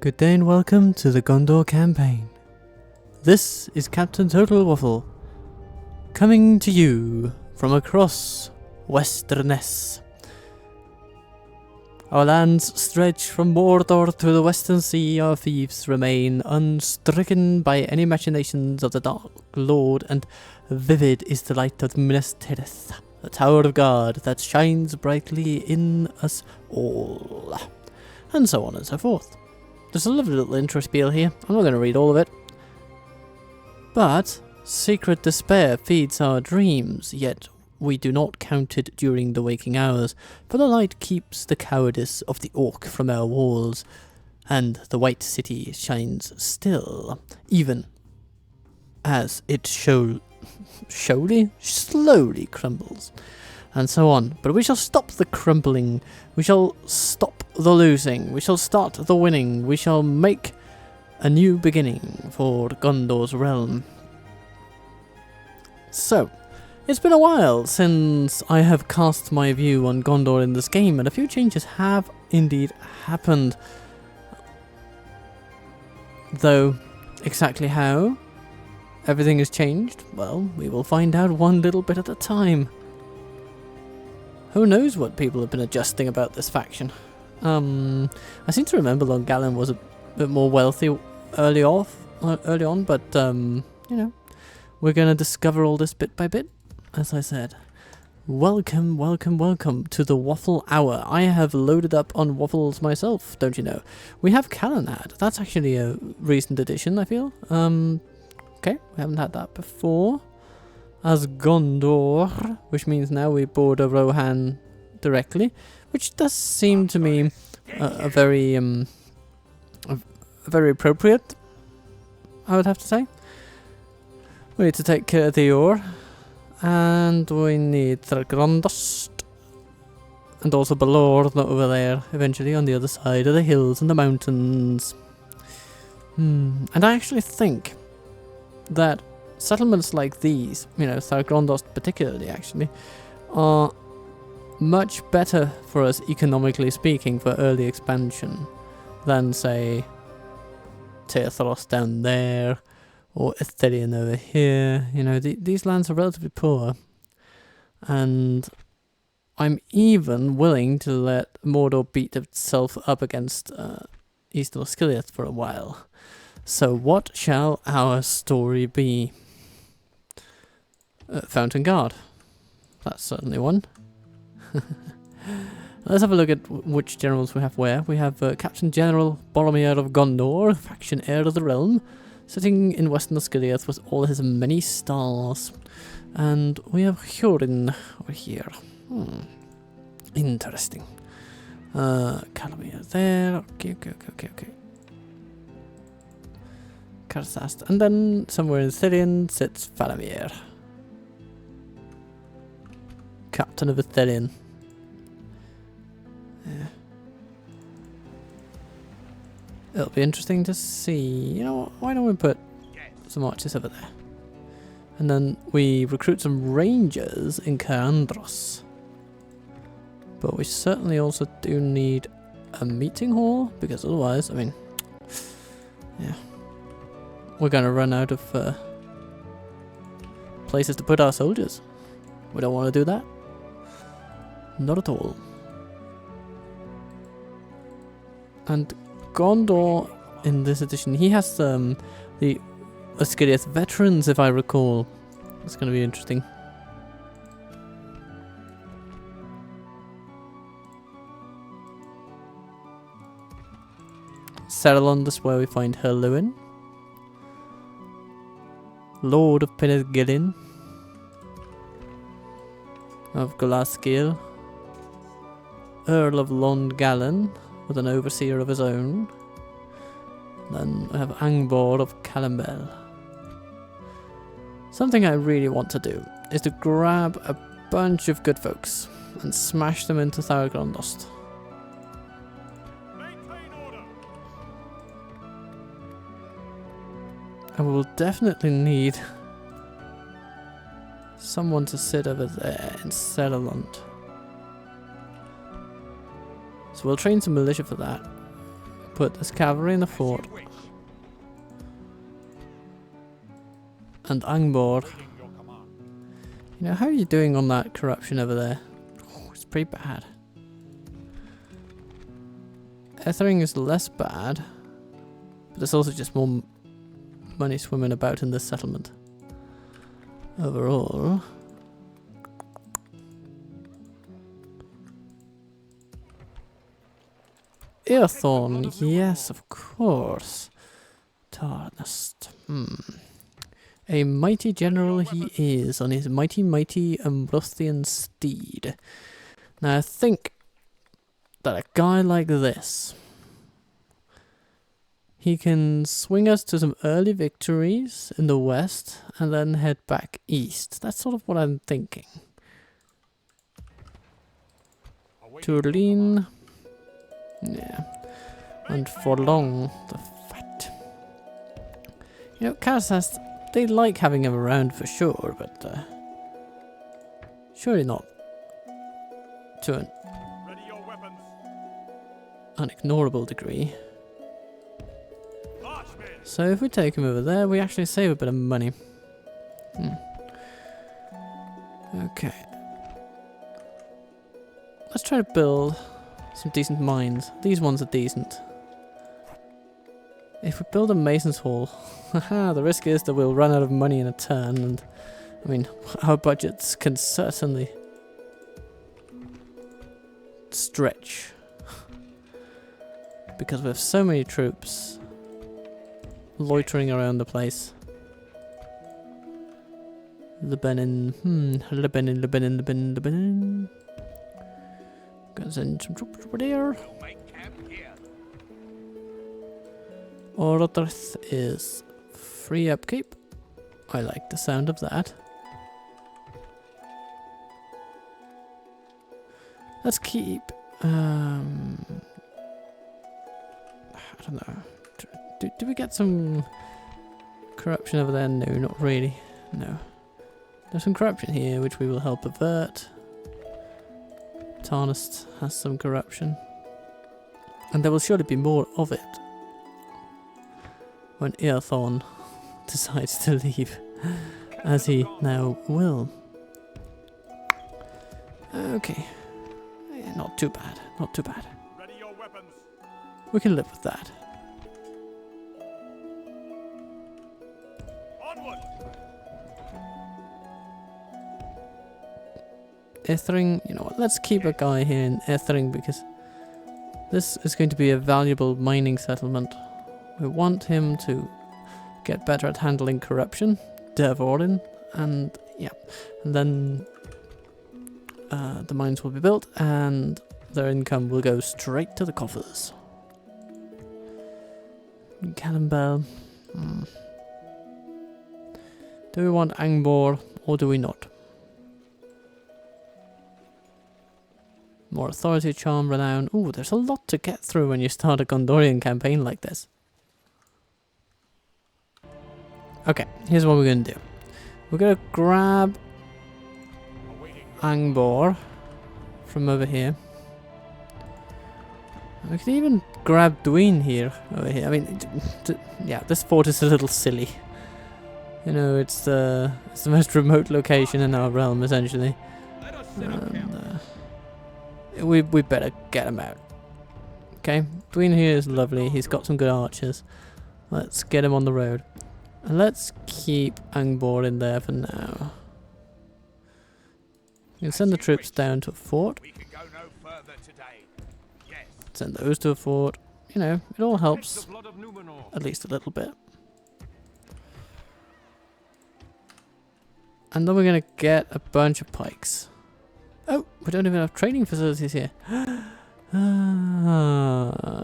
Good day and welcome to the Gondor campaign. This is Captain Total Waffle, coming to you from across Westerness. Our lands stretch from Mordor to the western sea. Our thieves remain unstricken by any machinations of the Dark Lord, and vivid is the light of Minas Tirith, the Tower of God that shines brightly in us all. And so on and so forth. There's a lovely little intro spiel here. I'm not going to read all of it. But secret despair feeds our dreams, yet we do not count it during the waking hours, for the light keeps the cowardice of the orc from our walls, and the white city shines still, even as it slowly crumbles. And so on. But we shall stop the crumbling, we shall stop the losing, we shall start the winning, we shall make a new beginning for Gondor's realm. So, it's been a while since I have cast my view on Gondor in this game, and a few changes have indeed happened. Though, exactly how everything has changed, well, we will find out one little bit at a time. Who knows what people have been adjusting about this faction. I seem to remember Longallon was a bit more wealthy early on, but, you know, we're going to discover all this bit by bit, as I said. Welcome to the Waffle Hour. I have loaded up on waffles myself, don't you know? We have Calenad. That's actually a recent addition, I feel. Okay, we haven't had that before. As Gondor, which means now we border Rohan directly, which does seem to me a very appropriate, I would have to say. We need to take care of the ore, and we need Thragondost, and also Balor over there, eventually on the other side of the hills and the mountains. And I actually think that settlements like these, you know, Thragondost particularly actually, are much better for us economically speaking for early expansion than, say, Teathros down there or Ithilien over here. You know, these lands are relatively poor, and I'm even willing to let Mordor beat itself up against Eastern Osgiliath for a while. So what shall our story be? Fountain Guard. That's certainly one. Let's have a look at which generals we have where. We have Captain General Boromir of Gondor, faction heir of the realm, sitting in Western Osgiliath with all his many stars. And we have Húrin over here. Interesting. Calamir there. Okay. Karsast. And then somewhere in Ithilien sits Faramir, Captain of Ithilien. Yeah. It'll be interesting to see. You know what? Why don't we put some archers over there? And then we recruit some rangers in Caandros. But we certainly also do need a meeting hall, because otherwise, I mean, yeah, we're going to run out of places to put our soldiers. We don't want to do that. Not at all. And Gondor, in this edition, he has the Osgiliath veterans, if I recall. It's going to be interesting. Saruman, this is where we find Herluin, Lord of Penedgillin, of Glasgir, Earl of Longallon, with an overseer of his own. Then we have Angbor of Calambel. Something I really want to do is to grab a bunch of good folks and smash them into Thragondost. And we will definitely need someone to sit over there in Saruman. So we'll train some militia for that. put this cavalry in the fort. And Angbor. You know, how are you doing on that corruption over there? Oh, it's pretty bad. Ethering is less bad, but there's also just more money swimming about in this settlement. Overall. Earthorn, yes, of course. Tarnest. A mighty general he is on his mighty Ambrothian steed. Now I think that a guy like this, he can swing us to some early victories in the west and then head back east. That's sort of what I'm thinking. Turlin. Yeah. And for long, the fat. You know, Kazakhs, they like having him around for sure, but surely not to an unignorable degree. So if we take him over there, we actually save a bit of money. Okay. Let's try to build some decent mines. These ones are decent. If we build a Mason's Hall, haha, the risk is that we'll run out of money in a turn, and I mean, our budgets can certainly stretch. Because we have so many troops loitering around the place. Lebanon, Lebanon. Gonna send some troops over there. Orders is free upkeep. I like the sound of that. Let's keep. I don't know. Do we get some corruption over there? No, not really. No. There's some corruption here, which we will help avert. Tarnest has some corruption. And there will surely be more of it when Earthorn decides to leave, as he now will. Okay. Yeah, not too bad, not too bad. Ready your weapons. We can live with that. Onward. Ethering, you know what, let's keep a guy here in Ethering because this is going to be a valuable mining settlement. We want him to get better at handling corruption, Devorin, and yeah, and then the mines will be built and their income will go straight to the coffers. Cannonbell. Do we want Angbor or do we not? More authority, charm, renown. Ooh, there's a lot to get through when you start a Gondorian campaign like this. Okay, here's what we're going to do. We're going to grab Angbor from over here. We could even grab Duin here, over here. I mean, yeah, this fort is a little silly. You know, it's the most remote location in our realm, essentially. And, we better get him out. Okay, Duin here is lovely. He's got some good archers. Let's get him on the road. And let's keep Angbor in there for now. We can send the troops down to a fort. Send those to a fort. You know, it all helps. At least a little bit. And then we're going to get a bunch of pikes. Oh, we don't even have training facilities here.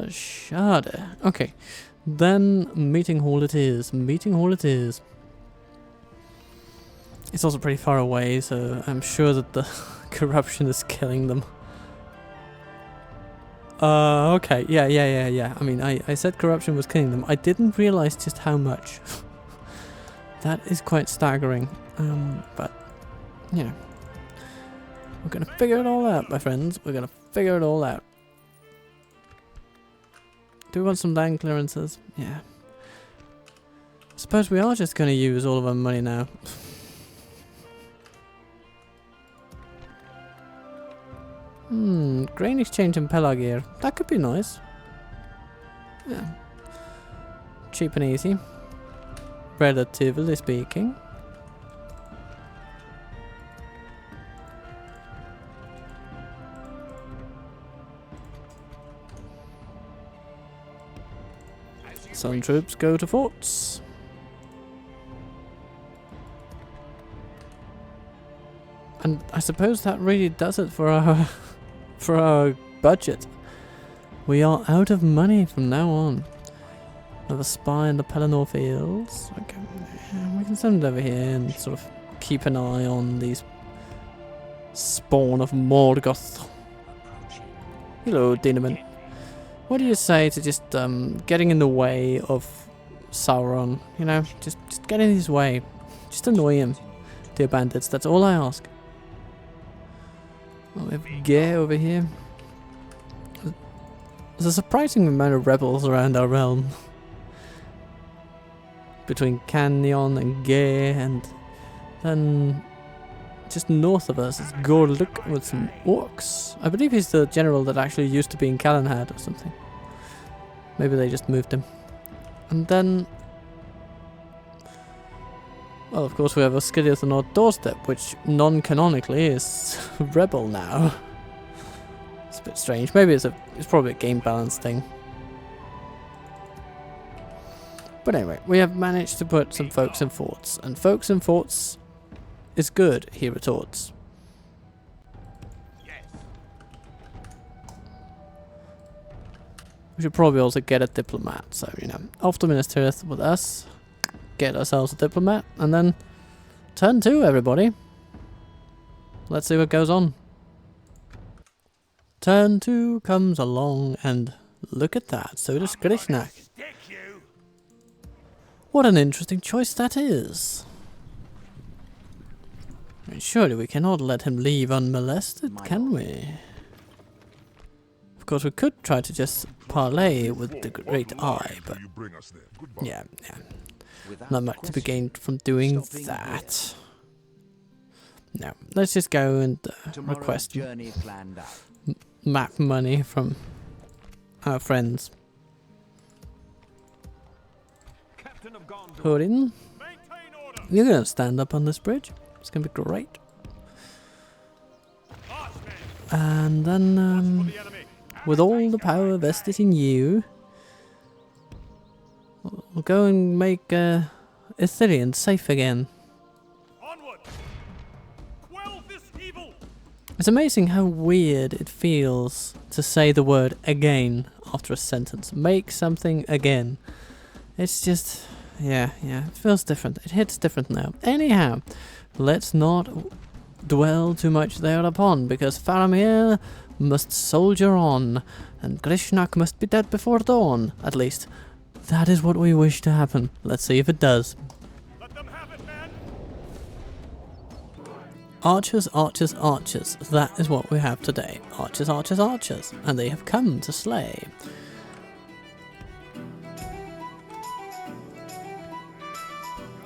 Shada. Okay. Then meeting hall it is. Meeting hall it is. It's also pretty far away, so I'm sure that the corruption is killing them. Okay. Yeah. I mean, I said corruption was killing them. I didn't realize just how much. That is quite staggering. But, you know. We're gonna figure it all out, my friends. We're gonna figure it all out. Do we want some land clearances? Yeah. I suppose we are just going to use all of our money now. Grain exchange and Pelagir. That could be nice. Yeah. Cheap and easy. Relatively speaking. Some troops go to forts. And I suppose that really does it for our for our budget. We are out of money from now on. Another spy in the Pelennor fields. Okay, we can send it over here and sort of keep an eye on these spawn of Morgoth. Hello, Dineman. What do you say to just getting in the way of Sauron? You know, just get in his way. Just annoy him, dear bandits. That's all I ask. Oh, we have Gear over here. There's a surprising amount of rebels around our realm. Between Canyon and Gear, and then just north of us is Gorluk with some orcs. I believe he's the general that actually used to be in Calenhad or something. Maybe they just moved him. And then, well, of course we have Osgiliath on our doorstep, which non-canonically is rebel now. It's a bit strange. Maybe it's probably a game balance thing. But anyway, we have managed to put some folks in forts, and folks in forts is good, he retorts. We should probably also get a diplomat, so, you know, off to Minas Tirith with us, get ourselves a diplomat, and then turn 2, everybody. Let's see what goes on. Turn 2 comes along, and look at that, so does Grishnak. What an interesting choice that is. I mean, surely we cannot let him leave unmolested, can we? Of course, we could try to just parlay with the Great Eye, but yeah. Not much to be gained from doing that. No, let's just go and request map money from our friends. Hurin, you're gonna stand up on this bridge. It's gonna be great. And then, with all the power vested in you, we'll go and make Ithilien safe again. It's amazing how weird it feels to say the word again after a sentence. Make something again. It's just, yeah, it feels different. It hits different now. Anyhow, let's not dwell too much thereupon, because Faramir must soldier on, and Grishnak must be dead before dawn. At least, that is what we wish to happen. Let's see if it does. Let them have it, man. Archers, archers, archers. That is what we have today. Archers, archers, archers. And they have come to slay.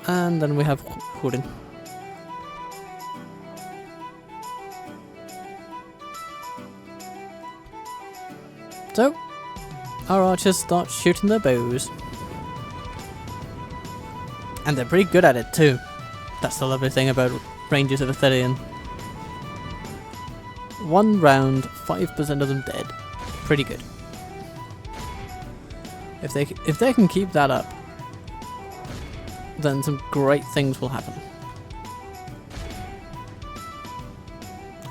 And then we have Hurin. So, our archers start shooting their bows. And they're pretty good at it too. That's the lovely thing about Rangers of Ithilien. One round, 5% of them dead. Pretty good. If they can keep that up, then some great things will happen.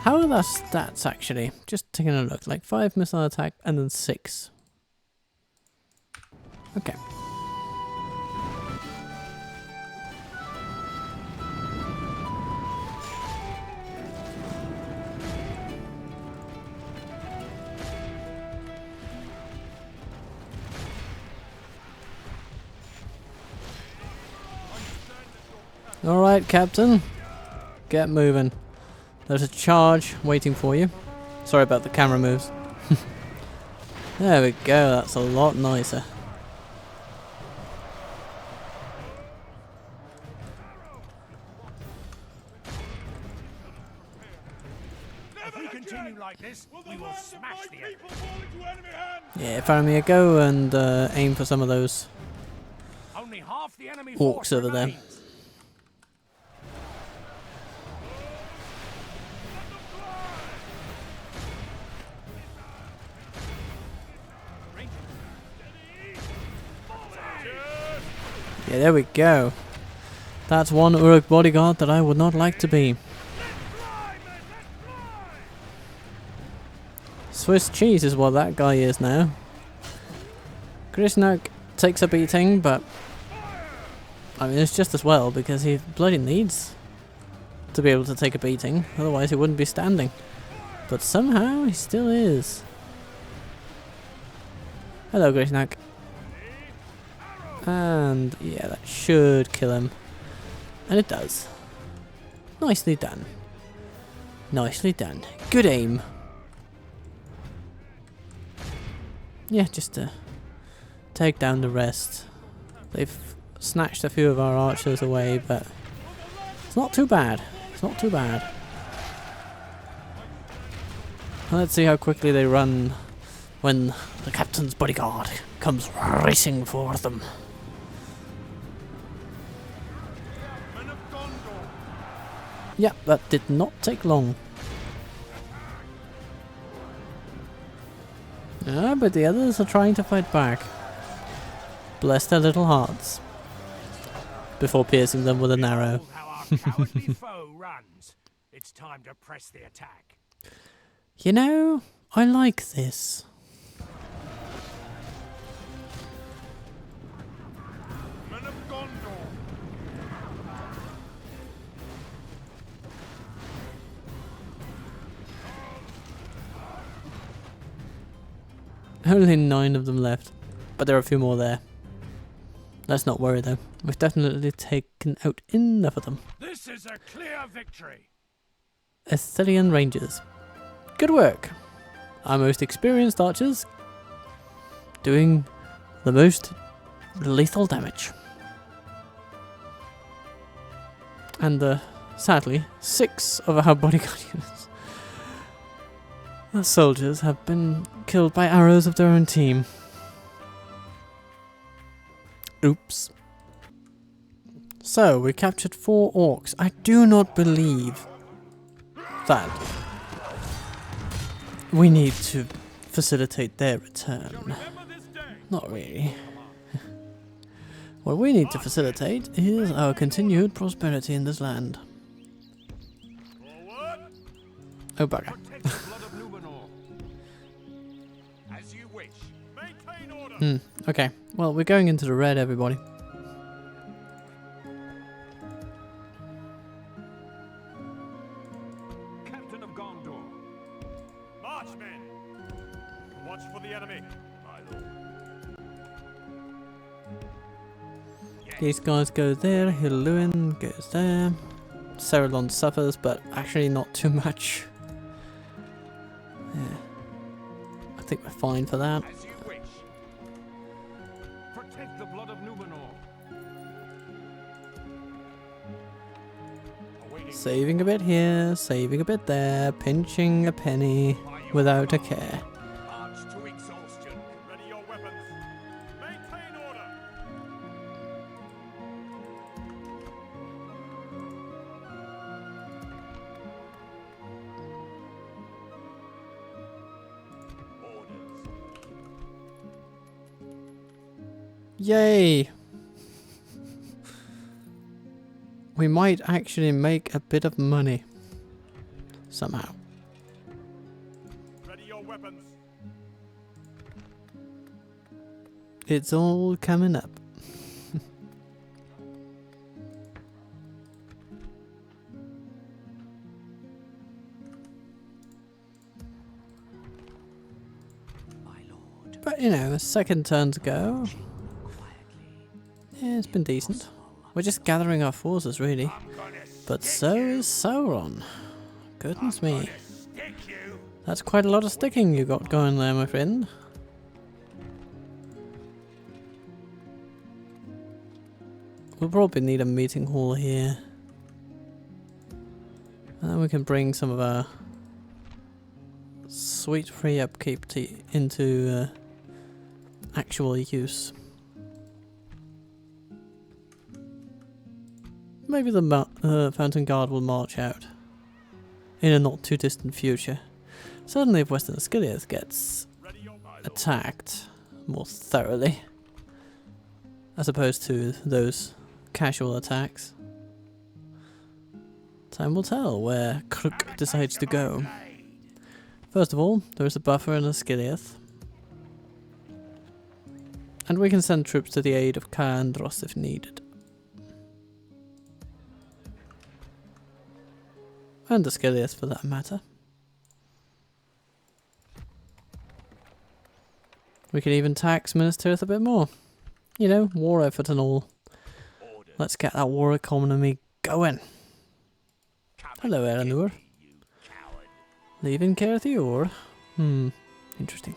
How are their stats actually? Just taking a look. Like 5 missile attack and then 6. Okay. Alright, Captain. Get moving. There's a charge waiting for you. Sorry about the camera moves. There we go, that's a lot nicer. If we continue like this, we will smash the enemy. Yeah, Faramir, go and aim for some of those Only half the enemy orcs over there. remains. Yeah, there we go. That's one Uruk bodyguard that I would not like to be. Swiss cheese is what that guy is now. Grishnak takes a beating, but I mean it's just as well because he bloody needs to be able to take a beating, otherwise he wouldn't be standing. But somehow he still is. Hello, Grishnak. And yeah, that should kill him. And it does. Nicely done. Nicely done. Good aim. Yeah, just to take down the rest. They've snatched a few of our archers away, but it's not too bad. It's not too bad. Let's see how quickly they run when the captain's bodyguard comes racing for them. Men of Gondor. Yeah, that did not take long. Ah, but the others are trying to fight back. Bless their little hearts. Before piercing them with an arrow. Behold how our cowardly foe runs. It's time to press the attack. You know, I like this. Men of Gondor. Only 9 of them left, but there are a few more there. Let's not worry though. We've definitely taken out enough of them. This is a clear victory. Estelian Rangers. Good work. Our most experienced archers doing the most lethal damage. And sadly, 6 of our bodyguard units. The soldiers have been killed by arrows of their own team. Oops. So, we captured 4 orcs. I do not believe that we need to facilitate their return. Not really. What we need to facilitate is our continued prosperity in this land. Forward. Oh bugger. Protect the blood of Numenor. As you wish. Maintain order. Okay, well we're going into the red, everybody. Captain of Gondor. March, men. Watch for the enemy. My lord. These guys go there, Hiluin goes there. Cerilon suffers, but actually not too much. Yeah. I think we're fine for that. As you wish. Protect the blood of Numenor. Awaiting Saving a bit here, saving a bit there, pinching a penny without a care. march to exhaustion. Ready your weapons. Maintain order. Orders. Yay! We might actually make a bit of money. Somehow. Ready your weapons. It's all coming up. My lord. But you know, a second turn to go. Yeah, it's been decent. We're just gathering our forces, really. But so is Sauron. Goodness me. Stick you. That's quite a lot of sticking you got going there, my friend. we'll probably need a meeting hall here. And then we can bring some of our sweet free upkeep into actual use. Maybe the Fountain Guard will march out in a not too distant future. Certainly if Western Skilliath gets attacked more thoroughly, as opposed to those casual attacks. Time will tell where Crook decides to go. First of all, there is a buffer in a Skilliath. And we can send troops to the aid of Caandros if needed. And the Skilliath for that matter. We can even tax Minas Tirith a bit more. You know, war effort and all. Let's get that war economy going. Hello, Eleanor. Leaving Caer Théor? Interesting.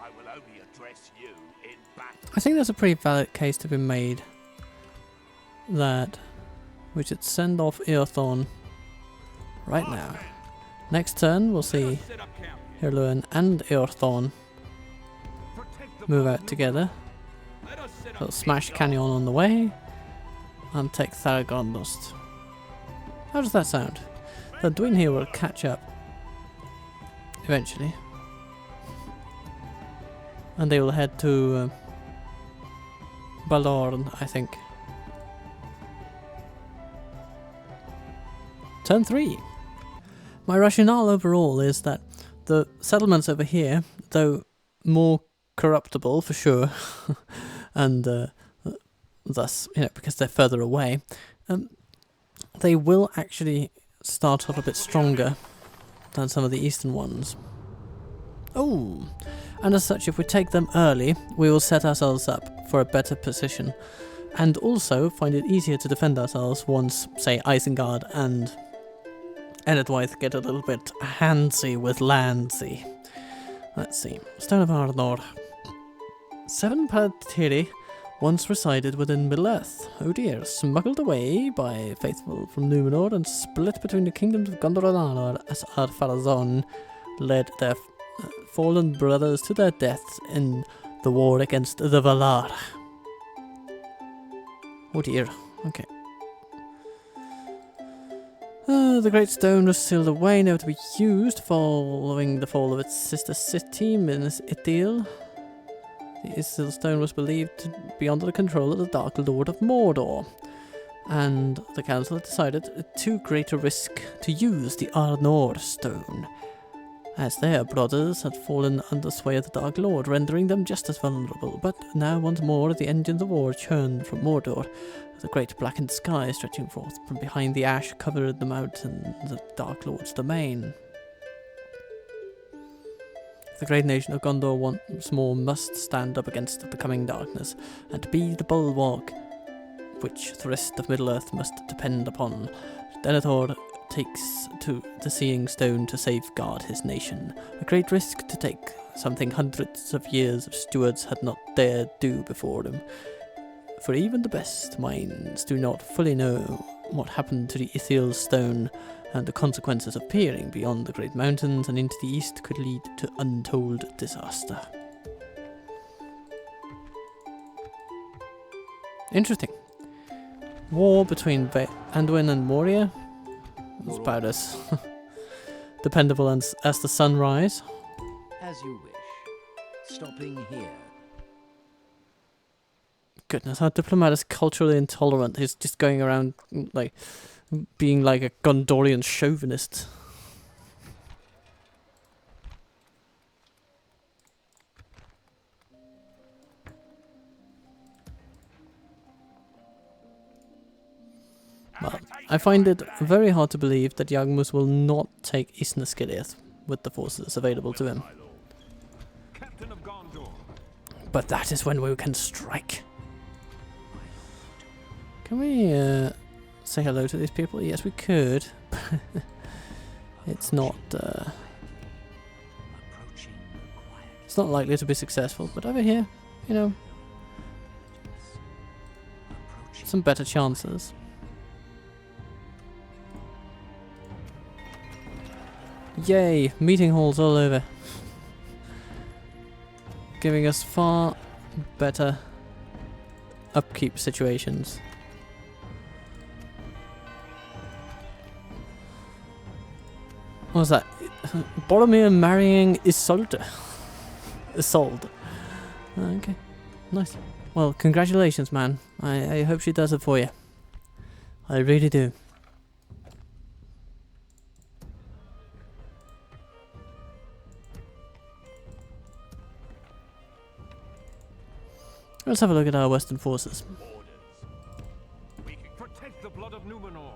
I will only address you in battle. I think there's a pretty valid case to be made that we should send off Eorthon right now. Next turn, we'll see Hirluin and Eorthon move out together. We'll smash Canyon on the way and take Tharagondost. How does that sound? The Dwyn here will catch up eventually. And they will head to Balorn, I think. Turn 3. My rationale overall is that the settlements over here, though more corruptible for sure, and thus, you know, because they're further away, they will actually start off a bit stronger than some of the eastern ones. Oh, and as such, if we take them early, we will set ourselves up for a better position, and also find it easier to defend ourselves once, say, Isengard and Enedwaith get a little bit handsy with Landsea. Let's see. Stone of Arnor. 7 Palatiri once resided within Middle-earth. Oh dear, smuggled away by faithful from Numenor and split between the kingdoms of Gondor and Arnor as Ar-Pharazôn led their fallen brothers to their deaths in the war against the Valar. Oh dear, okay. The Great Stone was sealed away, never to be used, following the fall of its sister city, Minas Ithil. The Isil Stone was believed to be under the control of the Dark Lord of Mordor, and the council had decided it too great a risk to use the Arnor Stone, as their brothers had fallen under sway of the Dark Lord, rendering them just as vulnerable. But now once more the engines of war churned from Mordor, the great blackened sky stretching forth from behind the ash covered the mountains of Dark Lord's domain. The great nation of Gondor once more must stand up against the coming darkness, and be the bulwark which the rest of Middle-earth must depend upon. Denethor takes to the Seeing Stone to safeguard his nation. A great risk to take, something hundreds of years of stewards had not dared do before him. For even the best minds do not fully know what happened to the Ithil Stone, and the consequences of peering beyond the great mountains and into the east could lead to untold disaster. Interesting. War between Anduin and Moria. It's about as dependable as the sunrise. As you wish. Stopping here. Goodness, our diplomat is culturally intolerant. He's just going around like being like a Gondorian chauvinist. Well, I find it very hard to believe that Yagmus will not take Eastern Skilliath with the forces available to him. Captain of Gondor. But that is when we can strike. Can we say hello to these people? Yes, we could. It's not it's not likely to be successful, but over here, you know, some better chances. Yay! Meeting halls all over. Giving us far better upkeep situations. What was that? Boromir marrying Isolde. Isolde. Okay, nice. Well, congratulations, man. I hope she does it for you. I really do. Let's have a look at our western forces. Orders. We can protect the blood of Numenor.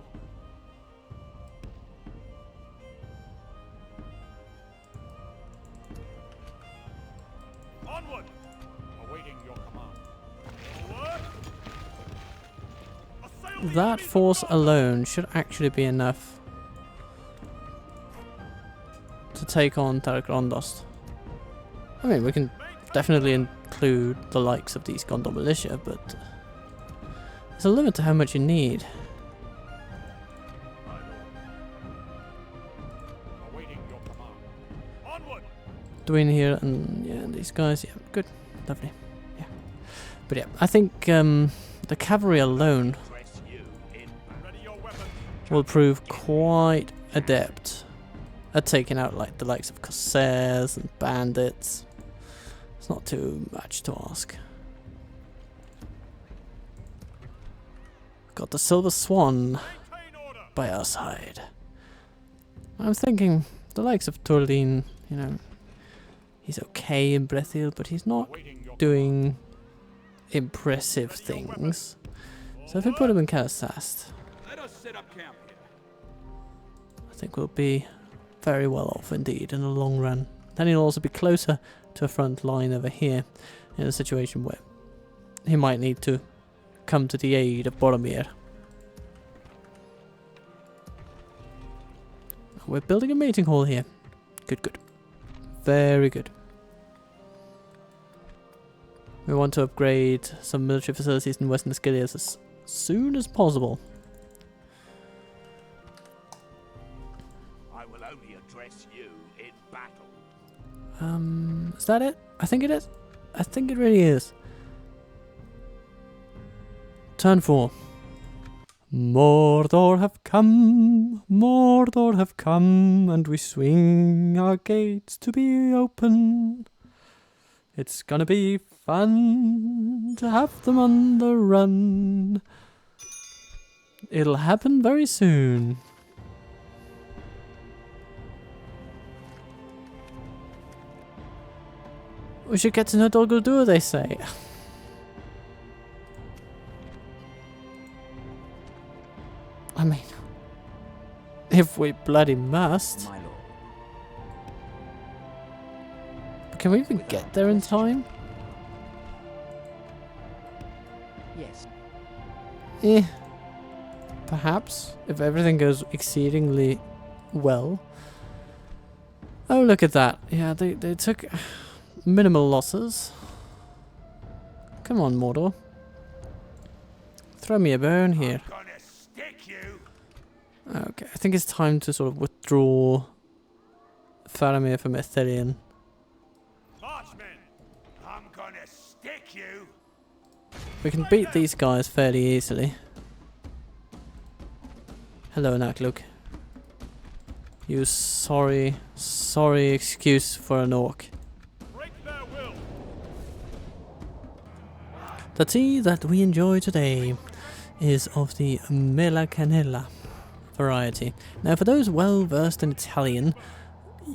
Onward! Awaiting your command. Forward! Assail the That enemies force of alone should actually be enough to take on Gondor. I mean, we can definitely include the likes of these Gondor militia, but there's a limit to how much you need. Awaiting your command. Onward! Dwayne here and yeah, these guys, yeah, good, lovely, yeah. But yeah, I think the cavalry alone Press you in. Ready your weapons. will prove quite adept at taking out like the likes of corsairs and bandits. It's not too much to ask. Got the Silver Swan Maintain order. by our side. I'm thinking the likes of Torlin, you know, he's okay in Brethil, but he's not Awaiting your doing impressive things. So if we put him in Kalasast, Let us set up camp here. I think we'll be very well off indeed in the long run. Then he'll also be closer to a front line over here in a situation where he might need to come to the aid of Boromir. We're building a mating hall here. Good, good. Very good. We want to upgrade some military facilities in Western Scythias as soon as possible. I will only address you in battle. Is that it? I think it is. I think it really is. Turn 4. Mordor have come, and we swing our gates to be open. It's gonna be fun to have them on the run. It'll happen very soon. We should get to know Dol Guldur, they say. I mean, if we bloody must. My lord. But can we even get there in time? Yes. Eh. Perhaps, if everything goes exceedingly well. Oh, look at that. Yeah, they took minimal losses. Come on, Mordor. Throw me a bone here. I'm gonna stick you. Okay, I think it's time to sort of withdraw Faramir from Ithilien. Marchmen, I'm gonna stick you. We can beat these guys fairly easily. Hello, Nakluk. You sorry excuse for an orc. Break their will. The tea that we enjoy today is of the Mela Canella variety. Now, for those well versed in Italian,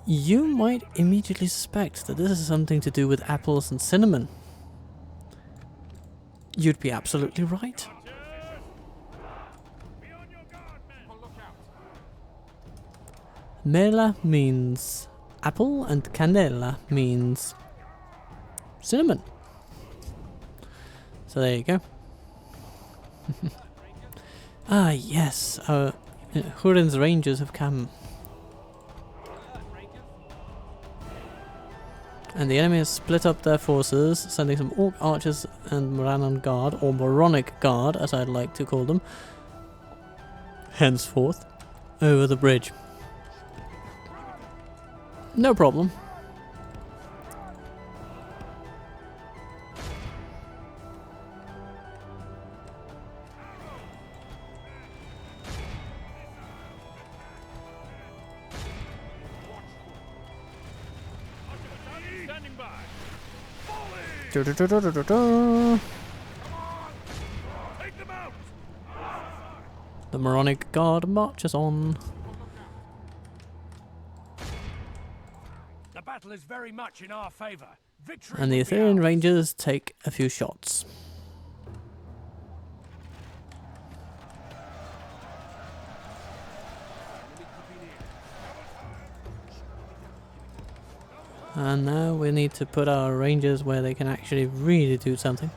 you might immediately suspect that this is something to do with apples and cinnamon. You'd be absolutely right. Be on your guard, men. Look out. Mela means apple and Canella means cinnamon. So there you go. Ah yes, Hurin's Rangers have come. And the enemy has split up their forces, sending some Orc archers and Morannon Guard, or Moronic Guard as I'd like to call them, henceforth, over the bridge. No problem. Standing by. Du -du -du -du -du -du -du. Take them out. The Moronic Guard marches on. The battle is very much in our favor. Victory And the will be Aetherian ours. Rangers take a few shots. And now we need to put our Rangers where they can actually really do something.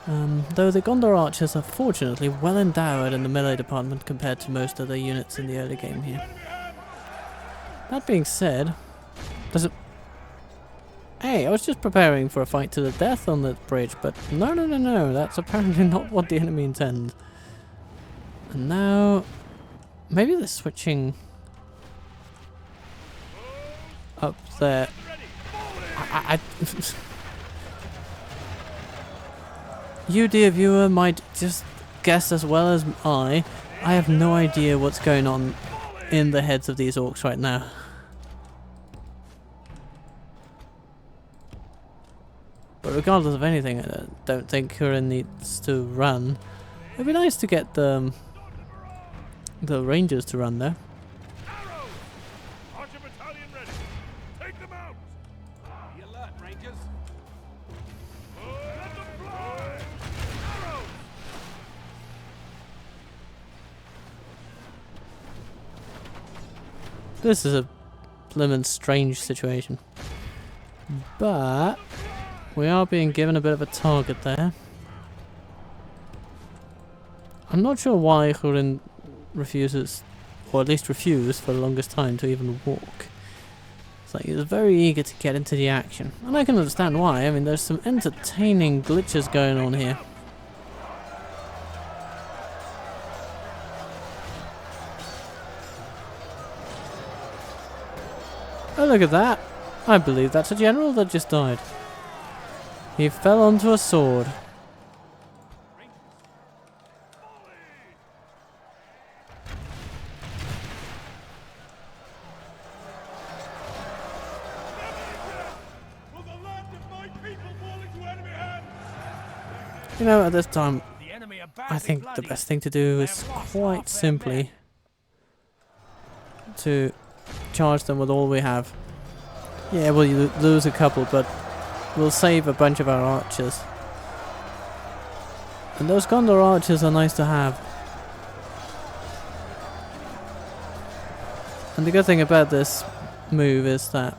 Though the Gondor archers are fortunately well endowed in the melee department compared to most other units in the early game here. That being said, does it... Hey, I was just preparing for a fight to the death on the bridge, but no, that's apparently not what the enemy intends. And now, maybe they're switching up there. You, dear viewer, might just guess as well as I have no idea what's going on in the heads of these orcs right now. But regardless of anything, I don't think Hurin needs to run. It'd be nice to get the Rangers to run there. Arrows. Archer battalion ready. Take them out. Be alert, Rangers. Let them fly. Arrows. This is a blimmin' strange situation. But we are being given a bit of a target there. I'm not sure why Hurin refuses, or at least refused for the longest time, to even walk. It's like he's very eager to get into the action. And I can understand why. I mean, there's some entertaining glitches going on here. Oh, look at that. I believe that's a general that just died. He fell onto a sword. Will the land of my people fall into enemy hands? You know, at this time, The enemy are I badly think the bloodied. best thing to do is quite simply to charge them with all we have. Yeah, we'll lose a couple, but we'll save a bunch of our archers. And those Gondor archers are nice to have. And the good thing about this move is that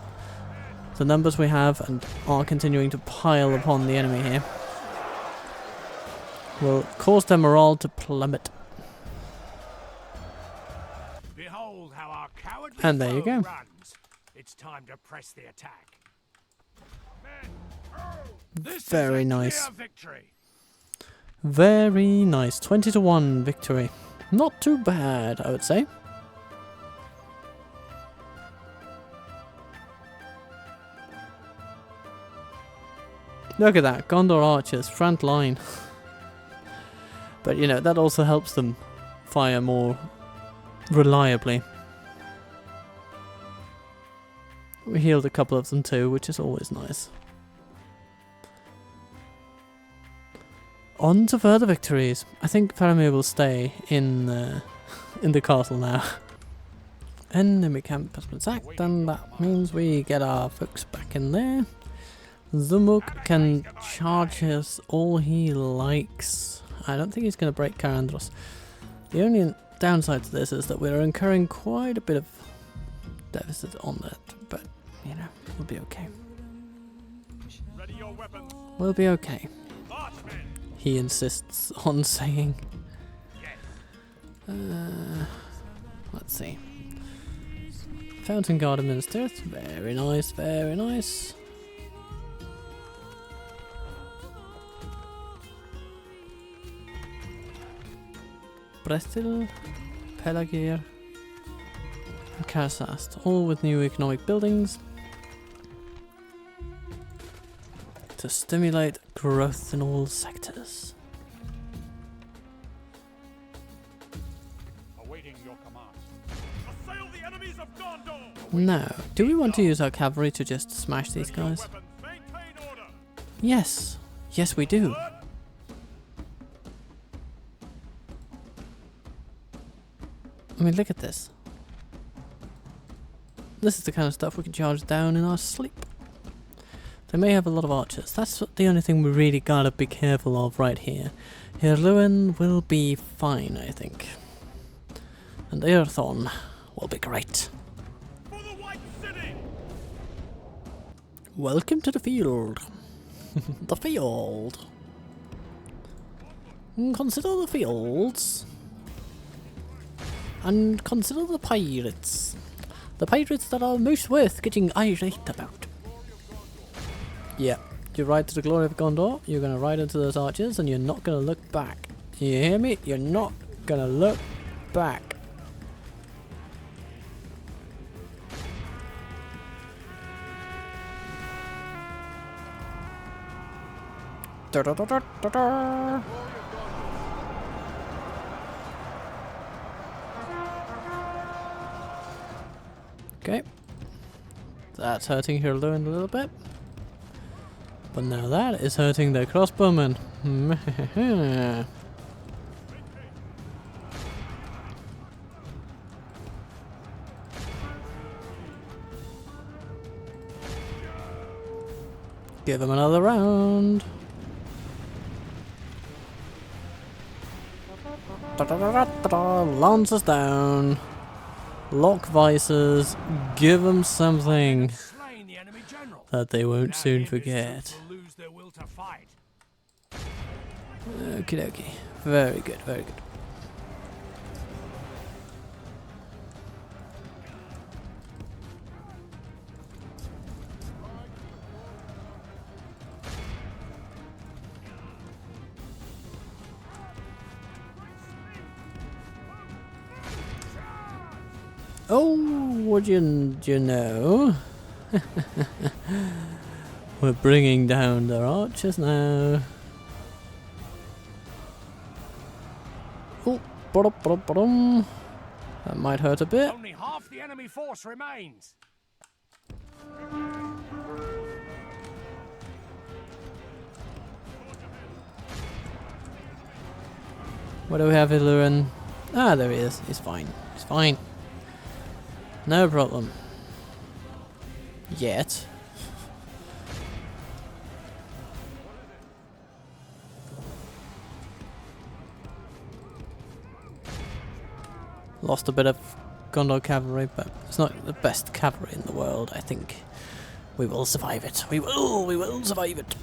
the numbers we have and are continuing to pile upon the enemy here will cause their morale to plummet. Behold how our cowardly And there you foe go. runs. It's time to press the attack. This Very is a nice. clear victory. Very nice. 20-1 victory. Not too bad, I would say. Look at that. Gondor archers, front line. But, you know, that also helps them fire more reliably. We healed a couple of them too, which is always nice. On to further victories. I think Faramir will stay in the castle now. Enemy camp has been sacked, and that means we get our folks back in there. Zumuk can charge us all he likes. I don't think he's going to break Karandros. The only downside to this is that we're incurring quite a bit of deficit on that, but, you know, we'll be okay. Ready your weapons. We'll be okay, March, men. he insists on saying. Yes. Let's see. Fountain Garden Minister. Very nice, very nice. Brestil, Pelagir, and Karsast, all with new economic buildings to stimulate growth in all sectors. Awaiting your command. Assail the enemies of Gondor! Now, do we want to use our cavalry to just smash these guys? Weapons, maintain order! Yes, yes we do. I mean, look at this. This is the kind of stuff we can charge down in our sleep. They may have a lot of archers. That's the only thing we really gotta be careful of right here. Hirluin will be fine, I think. And Earthon will be great. For the White City! Welcome to the field. The field. Consider the fields. And consider the pirates. The pirates that are most worth getting irate about. Yeah, you ride to the glory of Gondor, you're gonna ride into those archers and you're not gonna look back. You hear me? You're not gonna look back. Da -da -da -da -da -da. Okay, that's hurting Hirluin a little bit, but now that is hurting the crossbowmen. Give them another round. Da -da -da -da -da -da. Lancers down. Lock vices, give them something Slain the enemy general. that they won't Now soon his troops forget. will lose their will to fight. Okie dokie. Very good, very good. Oh, would you know? We're bringing down their archers now. Oh, ba-da-ba-da-ba-dum. That might hurt a bit. Only half the enemy force remains. What do we have, Hirluin? Ah, there he is. He's fine. He's fine. No problem. Yet. Lost a bit of Gondor cavalry, but it's not the best cavalry in the world, I think. We will survive it. We will survive it.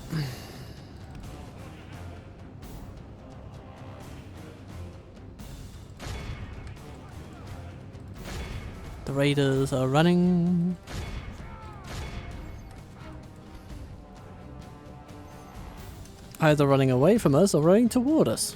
The raiders are running. Either running away from us or running toward us.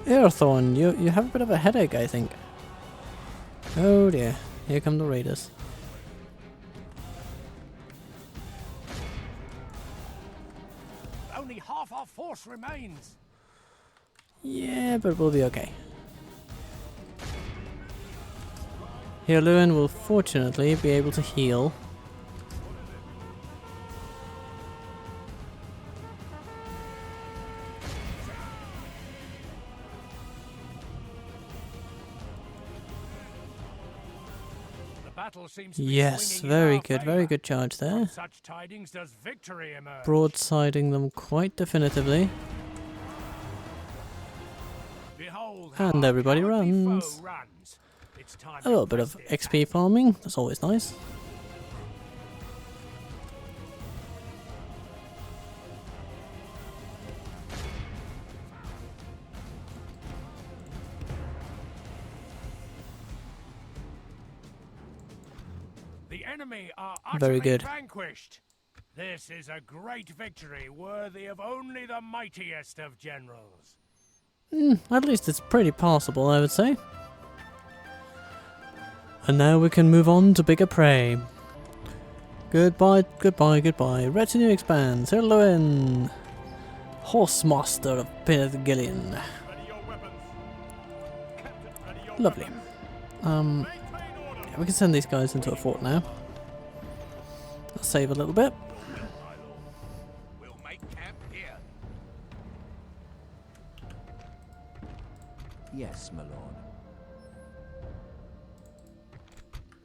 Earthorn, you have a bit of a headache, I think. Oh dear, here come the raiders. Only half our force remains. Yeah, but we'll be okay. Hirluin will fortunately be able to heal. Seems to be Yes, swinging in very our good, very favour. good charge there. From such tidings does victory emerge. Broadsiding them quite definitively. Behold how And our everybody cowardly runs. foe runs. It's time A to little bit press of the XP attack. farming, that's always nice. The enemy are Very utterly good. vanquished. This is a great victory worthy of only the mightiest of generals. At least it's pretty passable, I would say. And now we can move on to bigger prey. Goodbye, goodbye, goodbye. Retinue expands. Herluin. Horsemaster of Pirgillion. Ready your weapons. Captain, ready your Lovely. weapons. Maintain order. Yeah, we can send these guys into a fort now. I'll save a little bit. We'll make camp here. Yes, my lord.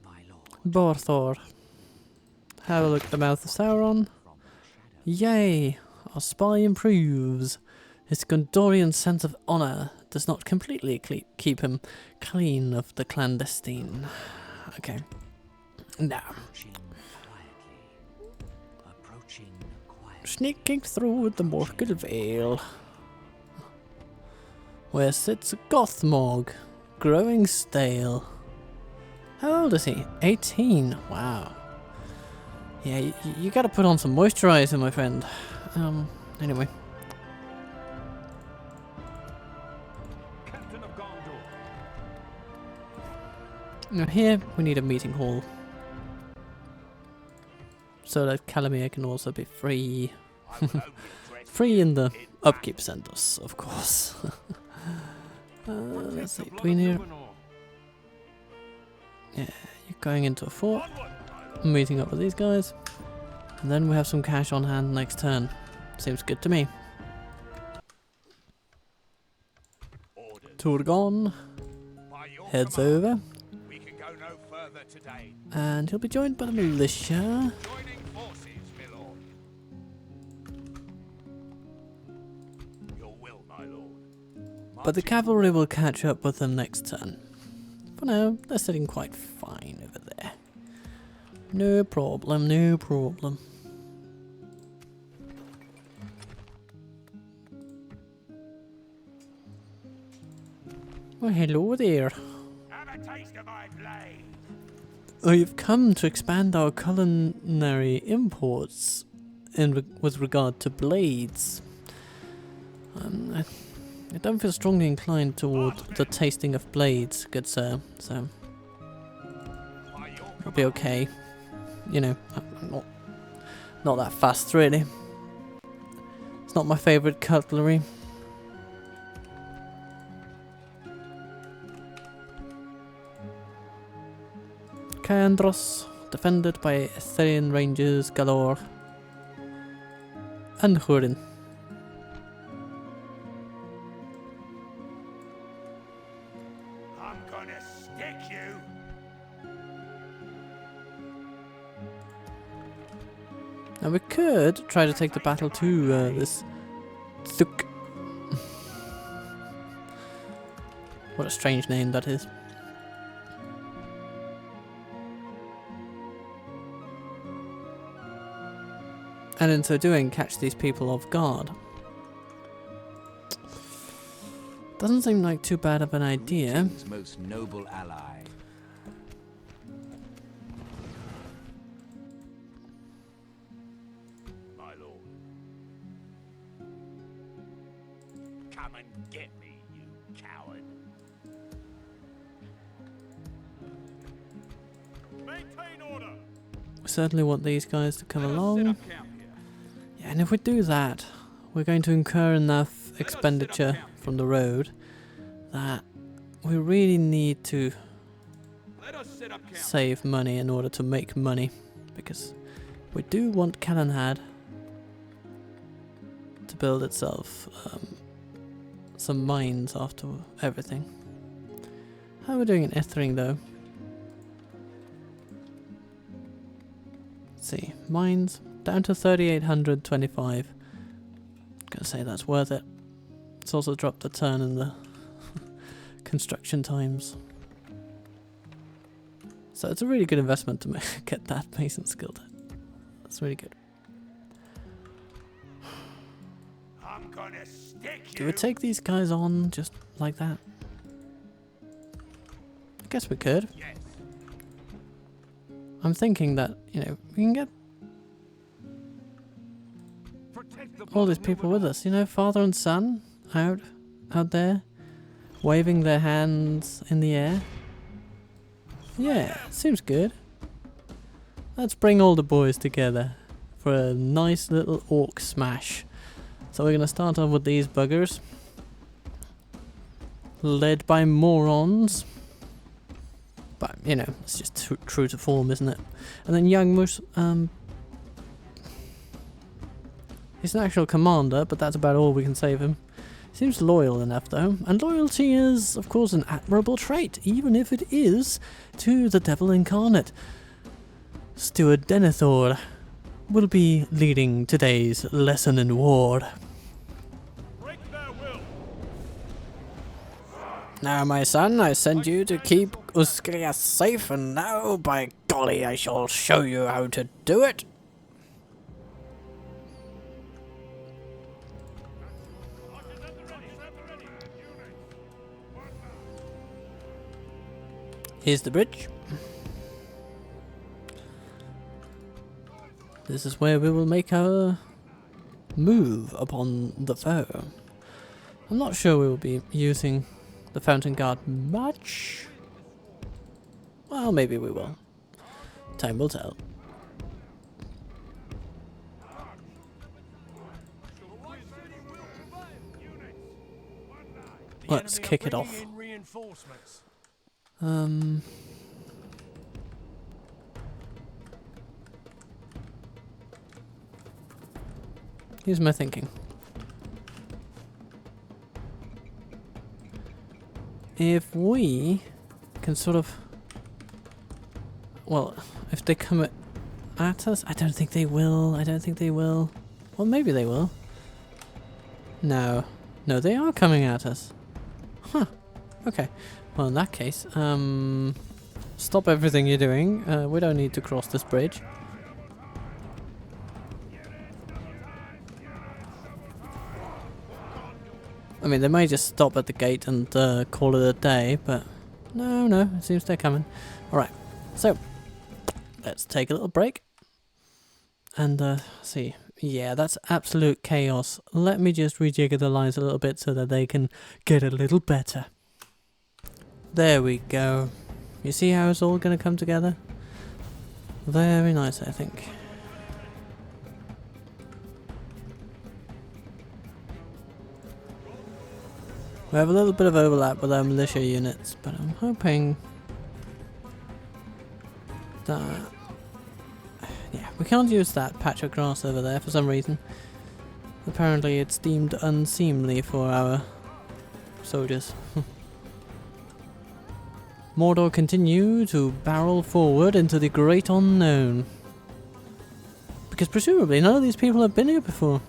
My lord. Borthor. Have a look at the mouth of Sauron. Yay! Our spy improves. His Gondorian sense of honour does not completely keep him clean of the clandestine. Okay. Now. Approaching quietly. Sneaking through the Morkel Vale. Where sits Gothmog, growing stale. How old is he? 18. Wow. Yeah, you gotta put on some moisturizer, my friend. Anyway. Captain of Gondor. Now here, we need a meeting hall. So that Calamir can also be free. Free in the upkeep centers, of course. Let's see, Queen here. Yeah, you're going into a fort. Meeting up with these guys. And then we have some cash on hand next turn. Seems good to me. Turgon heads over. We can go no further today. And he'll be joined by the militia. Joining forces, my lord. Your will, my lord. But the cavalry will catch up with them next turn. For now, they're sitting quite fine over there. No problem, no problem. Well, hello there. Have a taste of my blade. We've come to expand our culinary imports with regard to blades. I don't feel strongly inclined toward the tasting of blades, good sir, so it'll be okay. You know, I'm not that fast, really. It's not my favourite cutlery. Caandros, defended by Etherian Rangers galore. And Hurin. I'm gonna stick you. Now we could try to take the battle to this Thuk. What a strange name that is. And in so doing, catch these people off guard. Doesn't seem like too bad of an idea. Greetings, most noble ally. My lord. Come and get me, you coward. Maintain order. We certainly want these guys to come Let us set along. up camp here. Yeah, and if we do that, we're going to incur enough Let us expenditure set up camp. from the road that we really need to Let us set up camp. save money in order to make money, because we do want Calenhad to build itself some mines after everything. How are we doing in Ithring though? Let's see, mines down to 3,825. Gonna say that's worth it. It's also dropped a turn in the construction times. So it's a really good investment to get that mason skill. That's really good. I'm gonna stick you. Do we take these guys on just like that? I guess we could. Yes. I'm thinking that, you know, we can get Protect the all these bottom people river with us, you know, father and son out there, waving their hands in the air. Yeah, seems good. Let's bring all the boys together for a nice little orc smash. So we're gonna start off with these buggers, led by morons. But you know, it's just true to form, isn't it? And then young Mus, he's an actual commander, but that's about all we can say of him. Seems loyal enough though, and loyalty is, of course, an admirable trait, even if it is to the devil incarnate. Steward Denethor will be leading today's lesson in war. break their will. Now, my son, I send you to keep Uskria safe, and now, by golly, I shall show you how to do it. Here's the bridge. This is where we will make our move upon the foe. I'm not sure we will be using the Fountain Guard much. Well, maybe we will. Time will tell. Let's kick it off. Reinforcements. Here's my thinking. If we can sort of... Well, if they come at us... I don't think they will. I don't think they will. Well, maybe they will. No. No, they are coming at us. Huh. Okay. Well, in that case, stop everything you're doing. We don't need to cross this bridge. I mean, they may just stop at the gate and call it a day, but no, it seems they're coming. Alright, so let's take a little break and see. Yeah, that's absolute chaos. Let me just rejigger the lines a little bit so that they can get a little better. There we go. You see how it's all going to come together? Very nice, I think. We have a little bit of overlap with our militia units, but I'm hoping that... Yeah, we can't use that patch of grass over there for some reason. Apparently it's deemed unseemly for our soldiers. Mordor continue to barrel forward into the great unknown. Because presumably none of these people have been here before.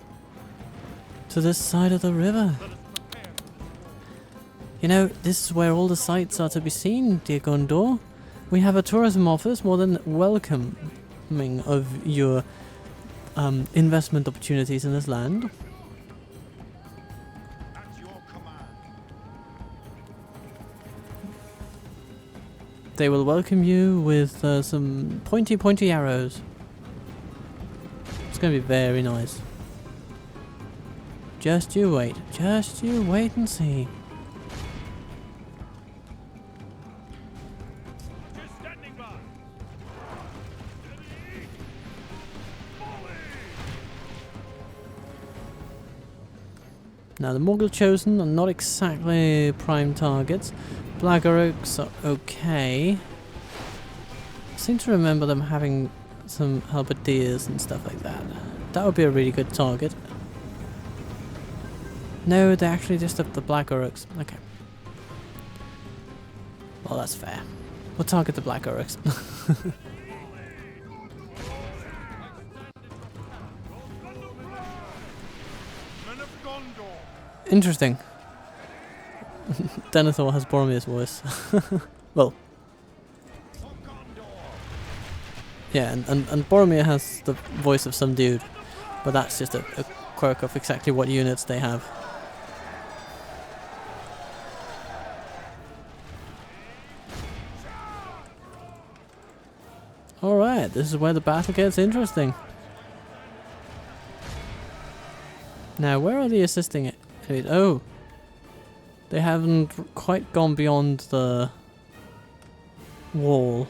To this side of the river. You know, this is where all the sights are to be seen, dear Gondor. We have a tourism office more than welcoming of your investment opportunities in this land. At your command. They will welcome you with some pointy arrows. It's going to be very nice. Just you wait and see. Just standing by. Now the Morgul Chosen are not exactly prime targets. Blackoroaks are okay. I seem to remember them having some halberdiers and stuff like that. That would be a really good target. No, they actually just have the Blackoroaks. Okay. Well, that's fair. We'll target the Blackoroaks. Men of Gondor. Interesting. Denethor has Boromir's voice. Well, For Gondor. yeah, and Boromir has the voice of some dude. But that's just a quirk of exactly what units they have. Alright. Alright, this is where the battle gets interesting. Now, where are they assisting it? Oh, they haven't quite gone beyond the wall.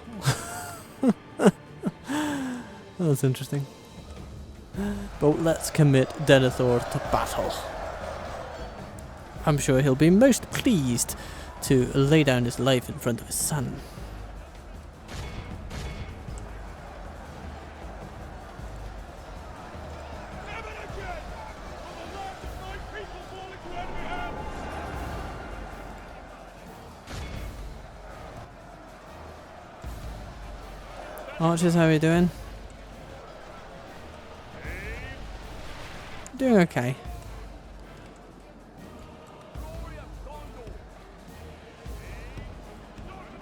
That's interesting. But let's commit Denethor to battle. I'm sure he'll be most pleased to lay down his life in front of his son. Archers, how are you doing? Doing okay.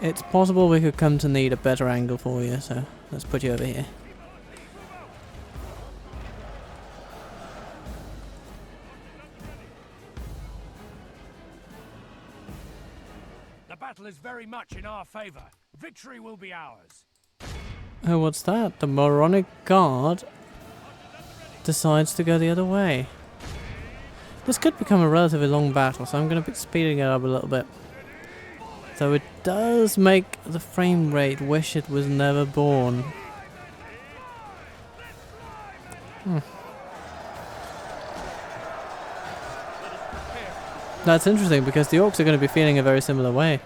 It's possible we could come to need a better angle for you, so let's put you over here. The battle is very much in our favor. Victory will be ours. Oh, what's that? The moronic guard decides to go the other way. This could become a relatively long battle, so I'm going to be speeding it up a little bit. So it does make the frame rate wish it was never born. That's interesting because the orcs are going to be feeling a very similar way.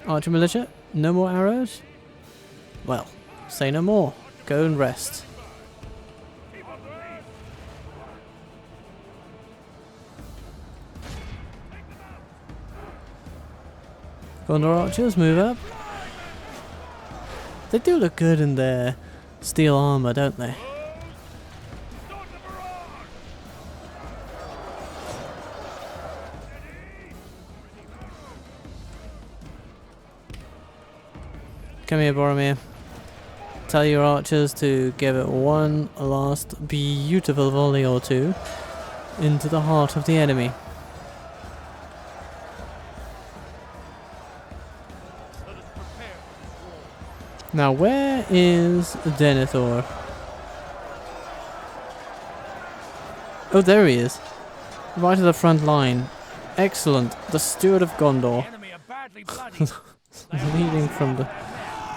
Archer militia, no more arrows? Well, say no more. Go and rest. Gondor archers, move up. They do look good in their steel armor, don't they? Come here, Boromir. Tell your archers to give it one last beautiful volley or two into the heart of the enemy. Now, where is Denethor? Oh, there he is. Right at the front line. Excellent. The Steward of Gondor. The enemy are badly bloodied.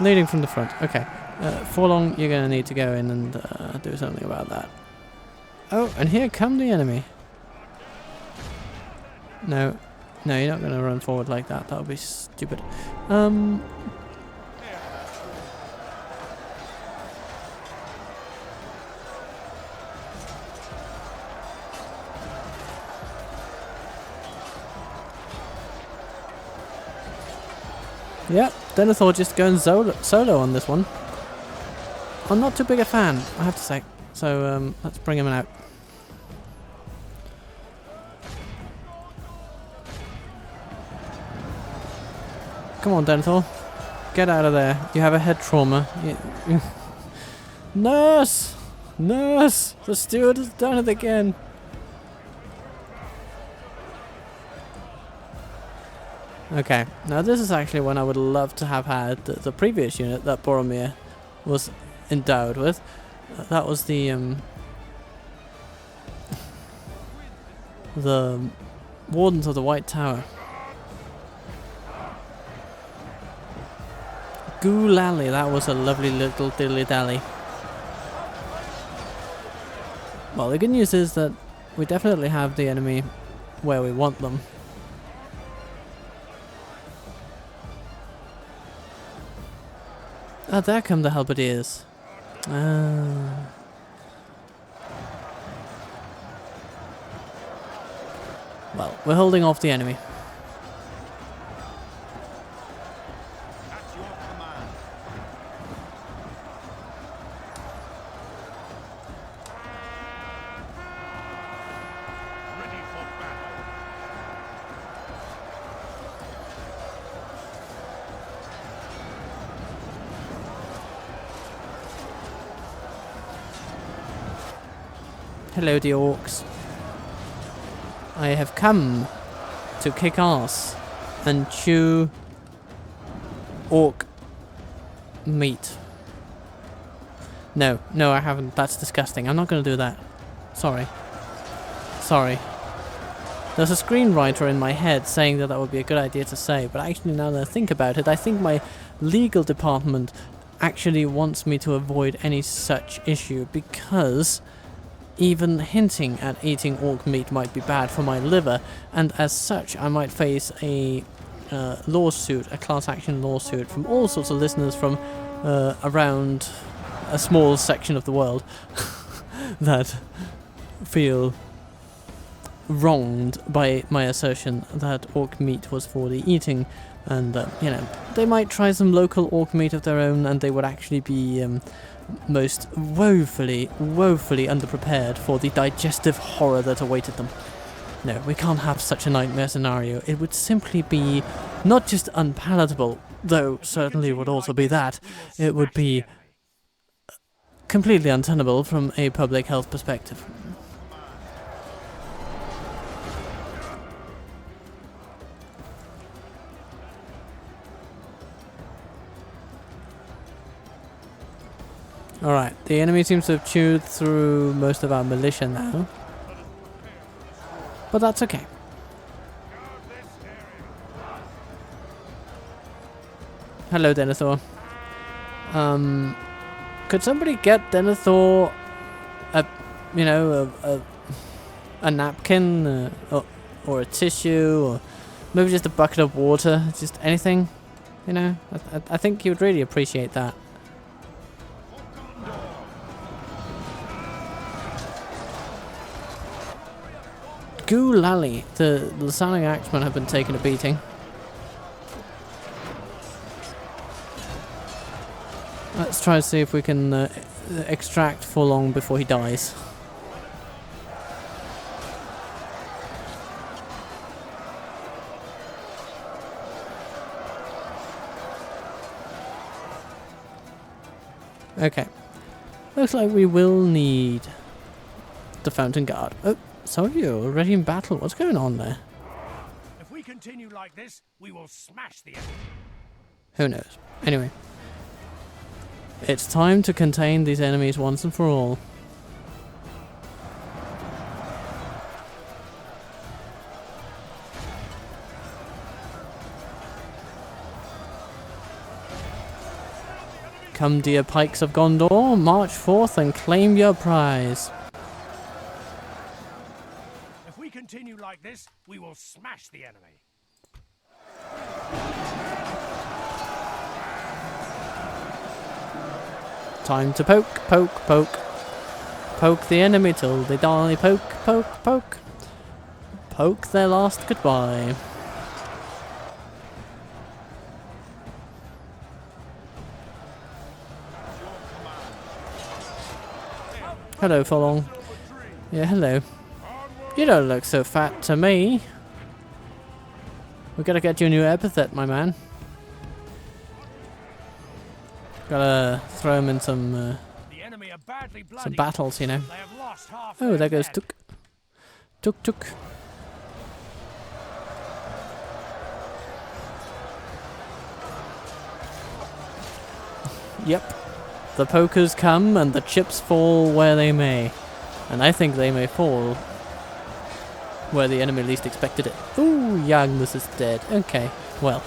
leading from the front. Okay. For long, you're going to need to go in and do something about that. Oh, and here come the enemy. No. No, you're not going to run forward like that. That would be stupid. Yep, Denethor just going solo on this one. I'm not too big a fan, I have to say. So let's bring him out. Come on, Denethor. Get out of there. You have a head trauma. Nurse! Nurse! The steward has done it again. Okay, now this is actually one I would love to have had the previous unit that Boromir was endowed with. That was the Wardens of the White Tower. Goolally, that was a lovely little dilly-dally. Well, the good news is that we definitely have the enemy where we want them. Ah, there come the halberdiers. Ah. Well, we're holding off the enemy. At your command. Ready for battle. Hello, the orcs. I have come to kick ass and chew orc meat. No, no, I haven't. That's disgusting. I'm not going to do that. Sorry. Sorry. There's a screenwriter in my head saying that that would be a good idea to say, but actually now that I think about it, I think my legal department actually wants me to avoid any such issue, because even hinting at eating orc meat might be bad for my liver, and as such I might face a lawsuit, a class action lawsuit from all sorts of listeners from around a small section of the world that feel wronged by my assertion that orc meat was for the eating, and you know, they might try some local orc meat of their own and they would actually be most woefully underprepared for the digestive horror that awaited them. No, we can't have such a nightmare scenario. It would simply be not just unpalatable, though certainly would also be that, it would be completely untenable from a public health perspective. Alright, the enemy seems to have chewed through most of our militia now. But that's okay. Hello, Denethor. Could somebody get Denethor a napkin or a tissue, or maybe just a bucket of water, just anything, you know? I think he would really appreciate that. Goolally, the Lasanic Axemen have been taking a beating. Let's try and see if we can extract Forlong before he dies. Okay. Looks like we will need the Fountain Guard. Oh, so are you already in battle? What's going on there? If we continue like this, we will smash the enemy. Who knows? Anyway. It's time to contain these enemies once and for all. Come, dear pikes of Gondor, march forth and claim your prize. If we continue like this, we will smash the enemy. Time to poke, poke, poke. Poke the enemy till they die. Poke, poke, poke. Poke their last goodbye. Hello, Forlong. Yeah, hello. You don't look so fat to me. We gotta get you a new epithet, my man. Gotta throw him in some battles, you know. Oh, there goes Tuk. Tuk Tuk. Yep. The pokers come and the chips fall where they may. And I think they may fall where the enemy least expected it. Ooh, Yagnus is dead. Okay, well.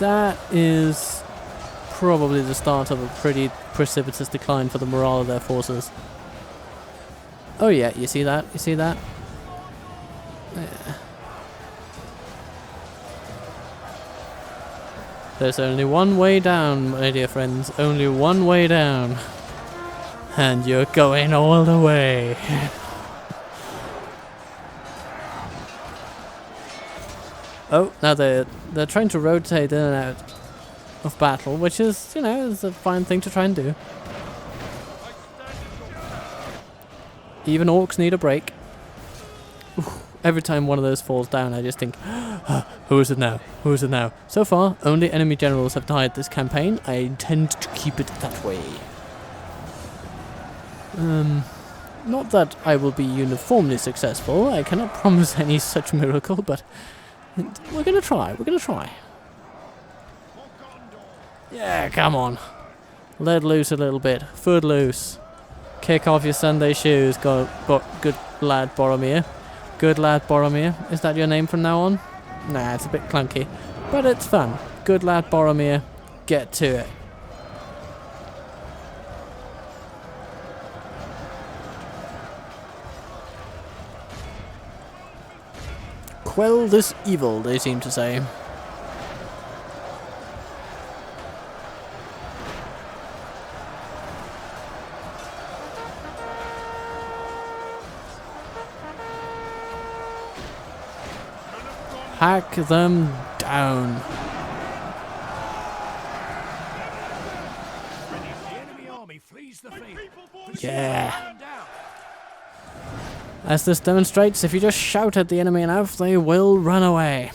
That is probably the start of a pretty precipitous decline for the morale of their forces. Oh yeah, you see that? You see that? Yeah. There's only one way down, my dear friends. Only one way down. And you're going all the way. Oh, now they're trying to rotate in and out of battle, which is, you know, is a fine thing to try and do. Even orcs need a break. Oof. Every time one of those falls down, I just think, who is it now? Who is it now? So far, only enemy generals have died this campaign. I intend to keep it that way. Not that I will be uniformly successful. I cannot promise any such miracle, but we're gonna try. We're gonna try. Yeah, come on. Let loose a little bit. Foot loose. Kick off your Sunday shoes. Good lad, Boromir. Good lad, Boromir. Is that your name from now on? Nah, it's a bit clunky. But it's fun. Good lad, Boromir. Get to it. Quell this evil, they seem to say. Hack them down. The enemy army flees the field. Yeah. As this demonstrates, if you just shout at the enemy enough, they will run away.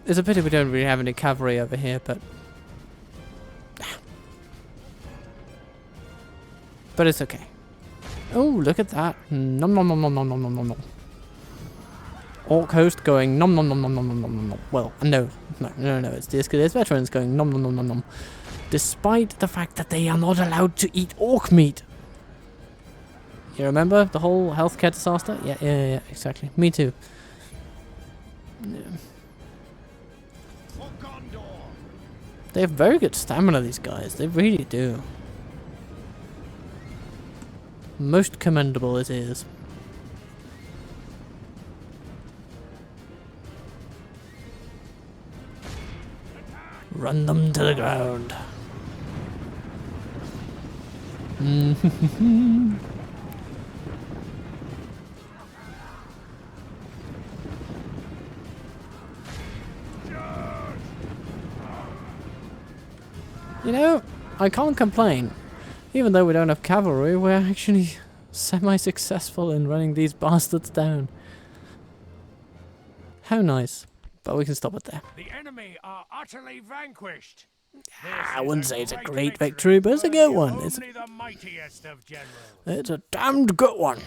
It's a pity we don't really have any cavalry over here, but it's okay. Oh, look at that. Nom nom nom nom nom nom nom nom nom. Orc host going nom nom nom nom nom nom nom nom. Well, no, it's the Escalades veterans going nom nom nom nom nom. Despite the fact that they are not allowed to eat orc meat. You remember the whole healthcare disaster? Yeah, exactly. Me too. Yeah. They have very good stamina, these guys. They really do. Most commendable it is. Run them to the ground. You know, I can't complain. Even though we don't have cavalry, we're actually semi-successful in running these bastards down. How nice. But we can stop it there. The enemy are utterly vanquished. I wouldn't say it's a great victory, but it's a good one. It's the mightiest of generals. It's a damned good one.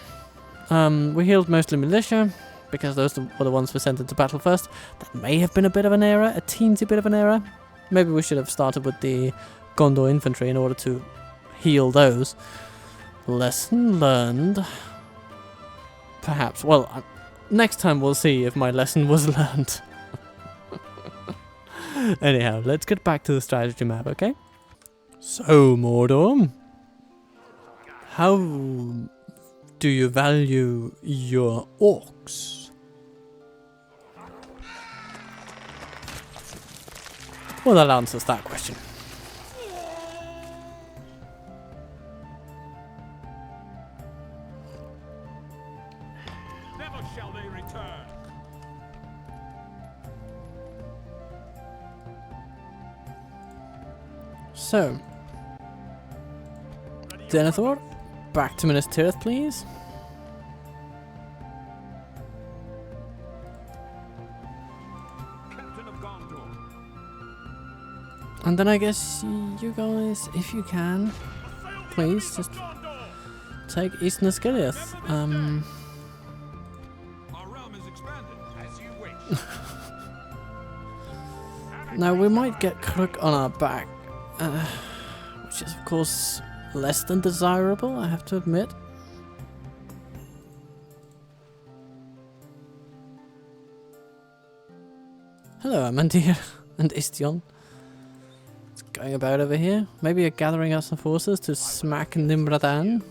We healed mostly militia, because those were the ones we sent into battle first. That may have been a bit of an error, a teensy bit of an error. Maybe we should have started with the Gondor infantry in order to heal those. Lesson learned. Perhaps. Well, next time we'll see if my lesson was learned. Anyhow, let's get back to the strategy map, okay? So, Mordor, how do you value your orcs? Well, that answers that question. Never shall they return. So, Denethor, back to Minas Tirith, please. Captain of Gondor. And then I guess you guys, if you can, please just take Eastern Osgiliath. Our realm is expanded. As you wish. Now we might get Crook on our back, which is of course less than desirable, I have to admit. Hello, Amandir and Istion. What's going about over here? Maybe you're gathering up some forces to smack Nimradan.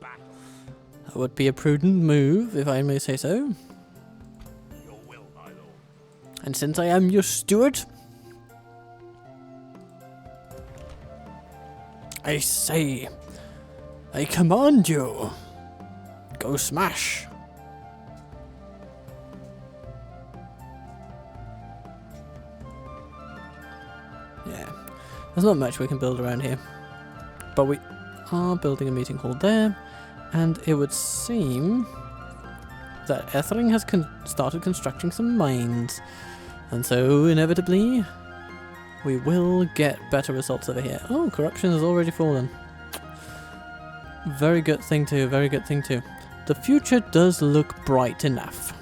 That would be a prudent move, if I may say so. Your will, my lord. And since I am your steward, I say, I command you, go smash. Yeah, there's not much we can build around here, but we are building a meeting hall there, and it would seem that Ethering has started constructing some mines, and so inevitably we will get better results over here. Oh, corruption has already fallen. Very good thing too, very good thing too. The future does look bright enough.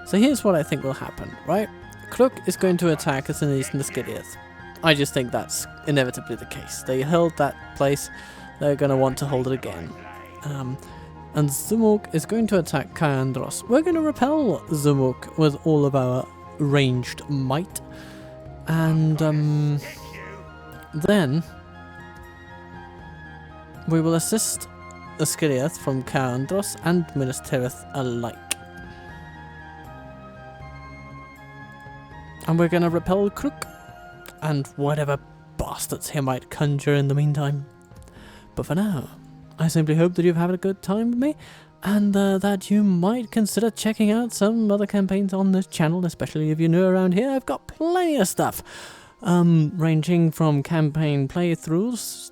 So here's what I think will happen, right? Crook is going to attack us in the Eastern Skidith. I just think that's inevitably the case. They held that place, they're going to want to hold it again. And Zumuk is going to attack Kaandros. We're going to repel Zumuk with all of our ranged might. And then we will assist Skidith from Kaandros and Minas Tirith alike. And we're going to repel Crook and whatever bastards he might conjure in the meantime. But for now, I simply hope that you've had a good time with me, and that you might consider checking out some other campaigns on this channel, especially if you're new around here. I've got plenty of stuff, ranging from campaign playthroughs,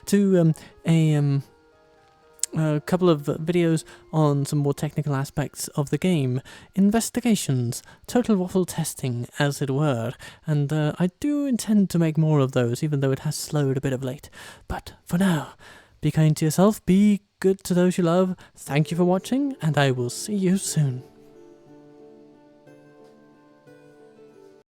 to a couple of videos on some more technical aspects of the game, investigations, total waffle testing, as it were, and I do intend to make more of those, even though it has slowed a bit of late. But for now, be kind to yourself, be good to those you love, thank you for watching, and I will see you soon.